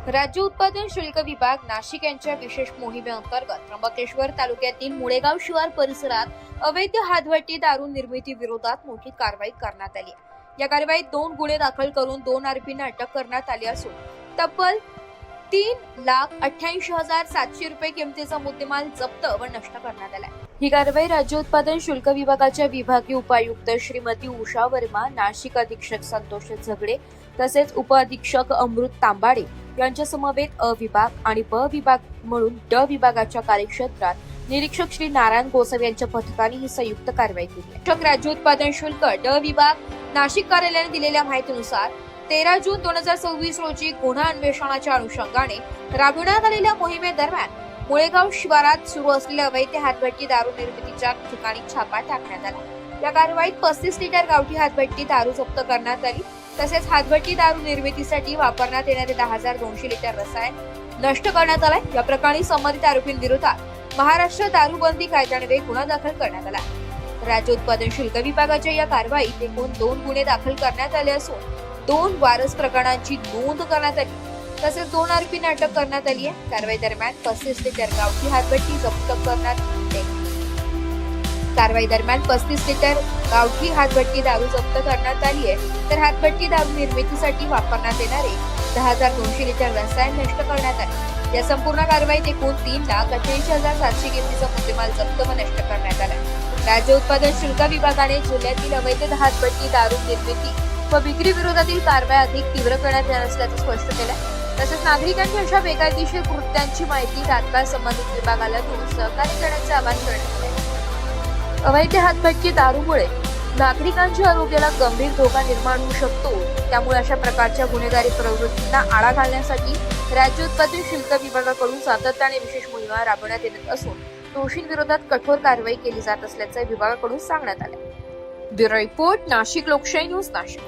राज्य उत्पादन शुल्क विभाग नाशिक यांच्या विशेष मोहिमेअंतर्गत त्र्यंबकेश्वर तालुक्यातील मुळेगाव शिवार परिसरात अवैध हातभट्टी दारू निर्मिती विरोधात मोठी कारवाई करण्यात आली. या कारवाईत 2 गुन्हे दाखल करून 2 आरोपींना अटक करण्यात आली असून तब्बल 3,88,700 रुपये किमतीचा मुद्देमाल जप्त व नष्ट करण्यात आला. ही कारवाई राज्य उत्पादन शुल्क विभागाच्या विभागीय उपायुक्त श्रीमती उषा वर्मा, नाशिक अधीक्षक संतोष झगडे तसेच उपअधीक्षक अमृत तांबाडे यांच्या समवेत अ विभाग आणि ब विभाग म्हणून ड विभागाच्या कार्यक्षेत्रात निरीक्षक श्री नारायण गोसावी यांच्या पथकाने ही संयुक्त कारवाई केली. राज्य उत्पादन शुल्क ड विभाग नाशिक कार्यालयाने दिलेल्या माहितीनुसार 13 जून 2026 रोजी गुन्हा अन्वेषणाच्या अनुषंगाने राबविण्यात आलेल्या मोहिमेदरम्यान मुळेगाव शिवारात सुरू असलेल्या अवैध हातभट्टी दारू निर्मितीच्या ठिकाणी छापा टाकण्यात आला. या कारवाईत 35 लिटर गावठी हातभट्टी दारू जप्त करण्यात आली. तसेच हातभट्टी दारू निर्मितीसाठी वापरण्यात येणारे 10,200 लिटर रसायन नष्ट करण्यात आले. या प्रकरणी संबंधित आरोपींविरोधात महाराष्ट्र दारूबंदी कायद्यान्वये गुन्हा दाखल करण्यात आला. राज्य उत्पादन शुल्क विभागाच्या या कारवाईत एकूण 2 गुन्हे दाखल करण्यात आले असून 2 वारस प्रकरणांची नोंद करण्यात आली. तसेच 2 आरोपींना अटक करण्यात आली आहे. कारवाई दरम्यान 35 लिटर गावठी हातभट्टी जप्त करण्यात आली. कारवाई दरम्यान 35 लिटर गावठी हातभट्टी दारू जप्त करण्यात आली आहे. तर हातभट्टी दारू निर्मितीसाठी वापरण्यात येणारे 10,200 लिटर रसायन नष्ट करण्यात आले. या संपूर्ण कारवाईत एकूण 3,88,700 किमतीचा मुद्देमाल जप्त व नष्ट करण्यात आला. राज्य उत्पादन शुल्क विभागाने जिल्ह्यातील अवैध हातभट्टी दारू निर्मिती व विक्री विरोधातील कारवाई अधिक तीव्र करण्यात येणार असल्याचं स्पष्ट केलं. तसेच नागरिकांनी अशा बेकायदेशीर कृत्यांची माहिती तात्काळ संबंधित विभागाला देऊन सहकार्य करण्याचे आवाहन करण्यात आले. अवैध हातभट्टी दारूमुळे नागरिकांच्या आरोग्याला गंभीर धोका निर्माण होऊ शकतो. त्यामुळे अशा प्रकारच्या गुन्हेगारी प्रवृत्तींना आळा घालण्यासाठी राज्य उत्पादन शुल्क विभागाकडून सातत्याने विशेष मोहिमा राबवण्यात येत असून दोषींविरोधात कठोर कारवाई केली जात असल्याचं विभागाकडून सांगण्यात आलं. ब्युरो रिपोर्ट, नाशिक लोकशाही न्यूज, नाशिक.